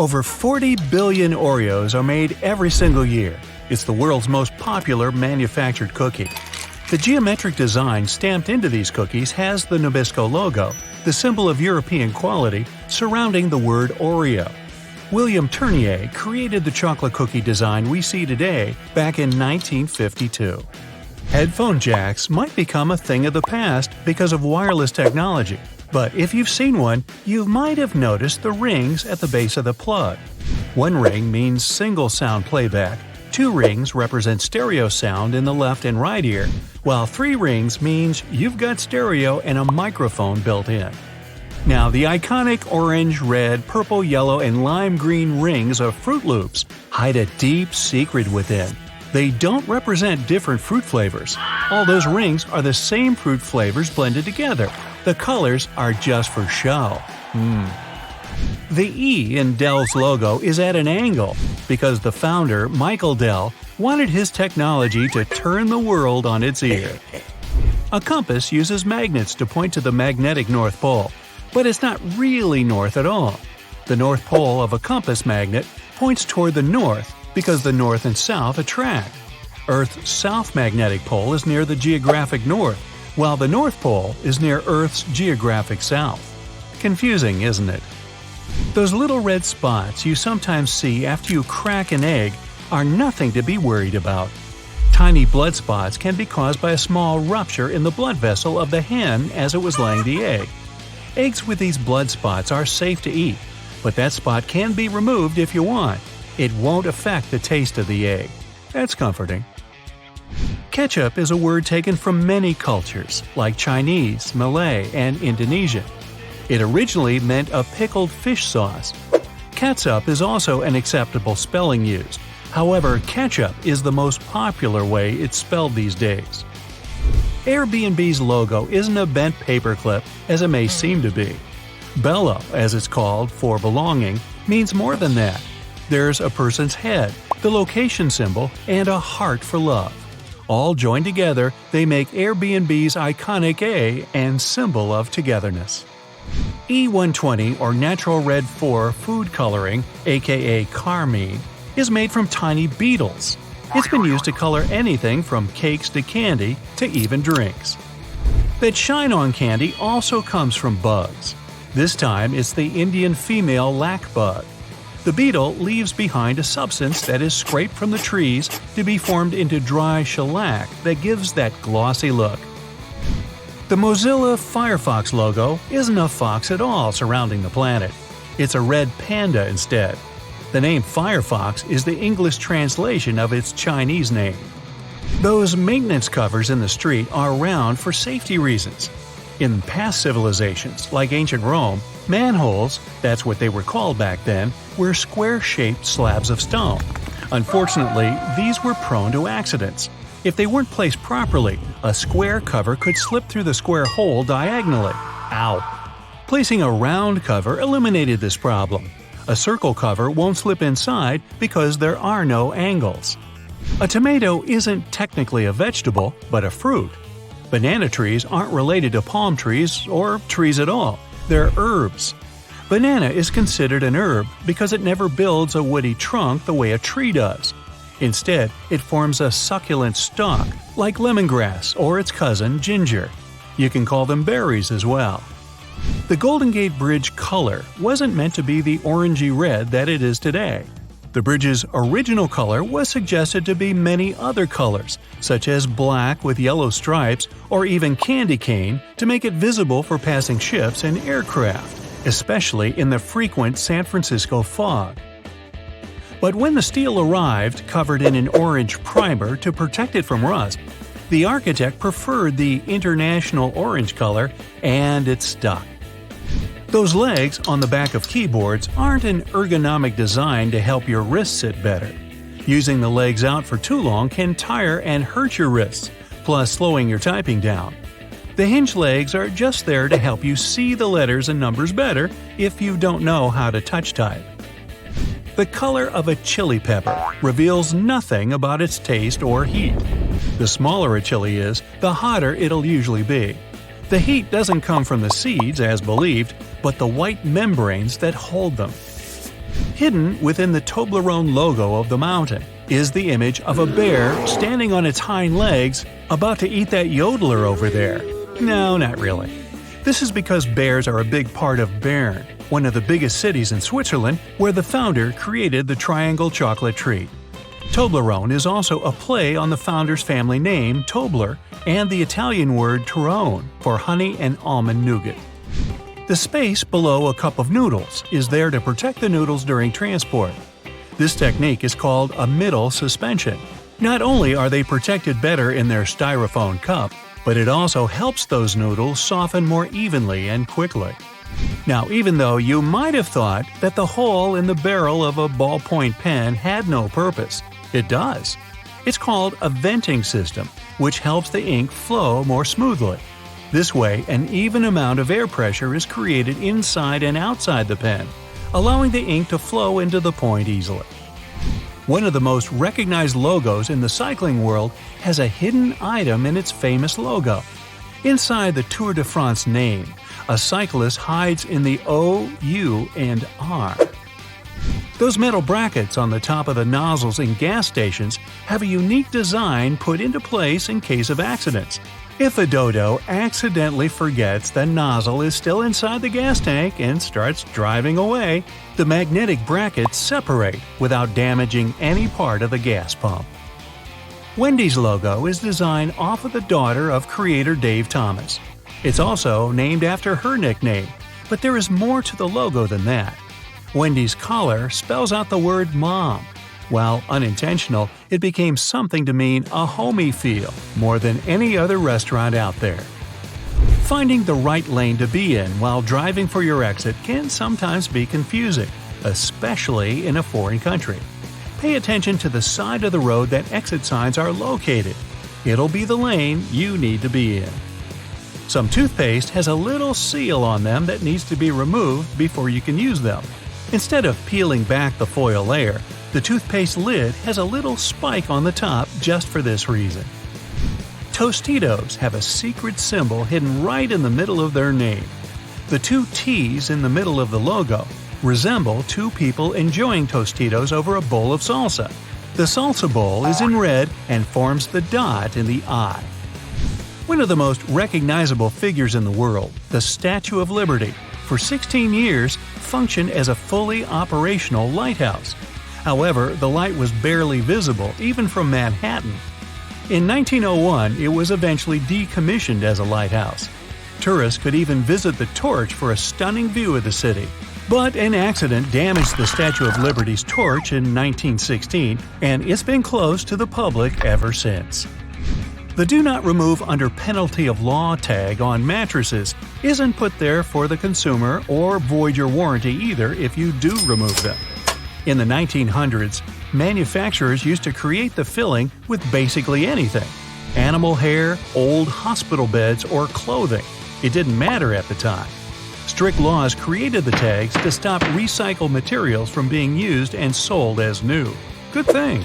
Over 40 billion Oreos are made every single year. It's the world's most popular manufactured cookie. The geometric design stamped into these cookies has the Nabisco logo, the symbol of European quality, surrounding the word Oreo. William Tournier created the chocolate cookie design we see today back in 1952. Headphone jacks might become a thing of the past because of wireless technology, but if you've seen one, you might have noticed the rings at the base of the plug. One ring means single sound playback, 2 rings represent stereo sound in the left and right ear, while 3 rings means you've got stereo and a microphone built in. Now, the iconic orange, red, purple, yellow, and lime green rings of Fruit Loops hide a deep secret within. They don't represent different fruit flavors. All those rings are the same fruit flavors blended together. The colors are just for show. The E in Dell's logo is at an angle because the founder, Michael Dell, wanted his technology to turn the world on its ear. A compass uses magnets to point to the magnetic North Pole, but it's not really north at all. The North Pole of a compass magnet points toward the north because the north and south attract. Earth's south magnetic pole is near the geographic north, while the North Pole is near Earth's geographic south. Confusing, isn't it? Those little red spots you sometimes see after you crack an egg are nothing to be worried about. Tiny blood spots can be caused by a small rupture in the blood vessel of the hen as it was laying the egg. Eggs with these blood spots are safe to eat, but that spot can be removed if you want. It won't affect the taste of the egg. That's comforting. Ketchup is a word taken from many cultures, like Chinese, Malay, and Indonesian. It originally meant a pickled fish sauce. Catsup is also an acceptable spelling used. However, ketchup is the most popular way it's spelled these days. Airbnb's logo isn't a bent paperclip as it may seem to be. Bello, as it's called for belonging, means more than that. There's a person's head, the location symbol, and a heart for love. All joined together, they make Airbnb's iconic A and symbol of togetherness. E120 or Natural Red 4 food coloring, aka carmine, is made from tiny beetles. It's been used to color anything from cakes to candy to even drinks. That shine on candy also comes from bugs. This time it's the Indian female lac bug. The beetle leaves behind a substance that is scraped from the trees to be formed into dry shellac that gives that glossy look. The Mozilla Firefox logo isn't a fox at all surrounding the planet. It's a red panda instead. The name Firefox is the English translation of its Chinese name. Those maintenance covers in the street are around for safety reasons. In past civilizations, like ancient Rome, manholes, that's what they were called back then, were square-shaped slabs of stone. Unfortunately, these were prone to accidents. If they weren't placed properly, a square cover could slip through the square hole diagonally. Ow! Placing a round cover eliminated this problem. A circle cover won't slip inside because there are no angles. A tomato isn't technically a vegetable, but a fruit. Banana trees aren't related to palm trees or trees at all. They're herbs. Banana is considered an herb because it never builds a woody trunk the way a tree does. Instead, it forms a succulent stalk, like lemongrass or its cousin ginger. You can call them berries as well. The Golden Gate Bridge color wasn't meant to be the orangey red that it is today. The bridge's original color was suggested to be many other colors, such as black with yellow stripes or even candy cane to make it visible for passing ships and aircraft, especially in the frequent San Francisco fog. But when the steel arrived covered in an orange primer to protect it from rust, the architect preferred the international orange color, and it stuck. Those legs on the back of keyboards aren't an ergonomic design to help your wrists sit better. Using the legs out for too long can tire and hurt your wrists, plus slowing your typing down. The hinge legs are just there to help you see the letters and numbers better if you don't know how to touch type. The color of a chili pepper reveals nothing about its taste or heat. The smaller a chili is, the hotter it'll usually be. The heat doesn't come from the seeds, as believed, but the white membranes that hold them. Hidden within the Toblerone logo of the mountain is the image of a bear standing on its hind legs about to eat that yodeler over there. No, not really. This is because bears are a big part of Bern, one of the biggest cities in Switzerland, where the founder created the triangle chocolate treat. Toblerone is also a play on the founder's family name, Tobler, and the Italian word Torrone for honey and almond nougat. The space below a cup of noodles is there to protect the noodles during transport. This technique is called a middle suspension. Not only are they protected better in their styrofoam cup, but it also helps those noodles soften more evenly and quickly. Now, even though you might have thought that the hole in the barrel of a ballpoint pen had no purpose, it does. It's called a venting system, which helps the ink flow more smoothly. This way, an even amount of air pressure is created inside and outside the pen, allowing the ink to flow into the point easily. One of the most recognized logos in the cycling world has a hidden item in its famous logo. Inside the Tour de France name, a cyclist hides in the O, U, and R. Those metal brackets on the top of the nozzles in gas stations have a unique design put into place in case of accidents. If a dodo accidentally forgets the nozzle is still inside the gas tank and starts driving away, the magnetic brackets separate without damaging any part of the gas pump. Wendy's logo is designed off of the daughter of creator Dave Thomas. It's also named after her nickname, but there is more to the logo than that. Wendy's collar spells out the word mom. While unintentional, it became something to mean a homey feel more than any other restaurant out there. Finding the right lane to be in while driving for your exit can sometimes be confusing, especially in a foreign country. Pay attention to the side of the road that exit signs are located. It'll be the lane you need to be in. Some toothpaste has a little seal on them that needs to be removed before you can use them. Instead of peeling back the foil layer, the toothpaste lid has a little spike on the top just for this reason. Tostitos have a secret symbol hidden right in the middle of their name. The two T's in the middle of the logo resemble two people enjoying Tostitos over a bowl of salsa. The salsa bowl is in red and forms the dot in the eye. One of the most recognizable figures in the world, the Statue of Liberty, for 16 years functioned as a fully operational lighthouse. However, the light was barely visible even from Manhattan. In 1901, it was eventually decommissioned as a lighthouse. Tourists could even visit the torch for a stunning view of the city. But an accident damaged the Statue of Liberty's torch in 1916, and it's been closed to the public ever since. The Do Not Remove Under Penalty of Law tag on mattresses isn't put there for the consumer or void your warranty either if you do remove them. In the 1900s, manufacturers used to create the filling with basically anything: animal hair, old hospital beds, or clothing. It didn't matter at the time. Strict laws created the tags to stop recycled materials from being used and sold as new. Good thing.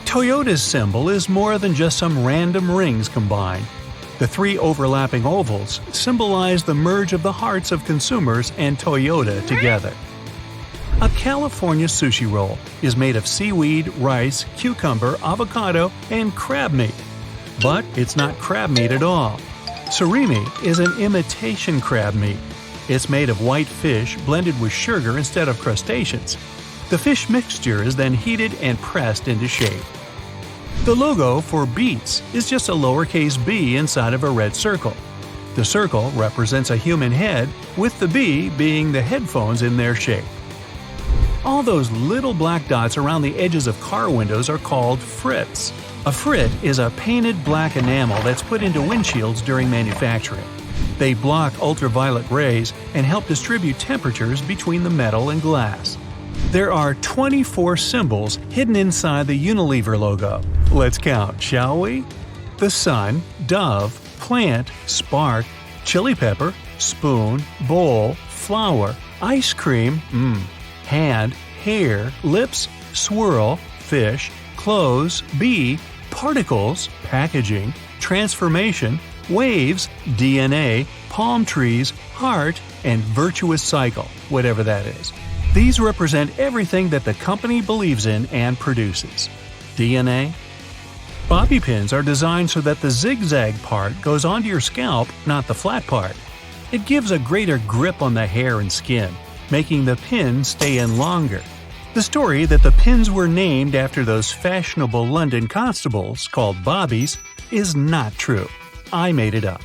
Toyota's symbol is more than just some random rings combined. The three overlapping ovals symbolize the merge of the hearts of consumers and Toyota together. A California sushi roll is made of seaweed, rice, cucumber, avocado, and crab meat. But it's not crab meat at all. Surimi is an imitation crab meat. It's made of white fish blended with sugar instead of crustaceans. The fish mixture is then heated and pressed into shape. The logo for Beats is just a lowercase b inside of a red circle. The circle represents a human head, with the B being the headphones in their shape. All those little black dots around the edges of car windows are called frits. A frit is a painted black enamel that's put into windshields during manufacturing. They block ultraviolet rays and help distribute temperatures between the metal and glass. There are 24 symbols hidden inside the Unilever logo. Let's count, shall we? The sun, dove, plant, spark, chili pepper, spoon, bowl, flower, ice cream, hand, hair, lips, swirl, fish, clothes, bee, particles, packaging, transformation, waves, DNA, palm trees, heart, and virtuous cycle, whatever that is. These represent everything that the company believes in and produces. DNA? Bobby pins are designed so that the zigzag part goes onto your scalp, not the flat part. It gives a greater grip on the hair and skin, making the pin stay in longer. The story that the pins were named after those fashionable London constables called bobbies is not true. I made it up.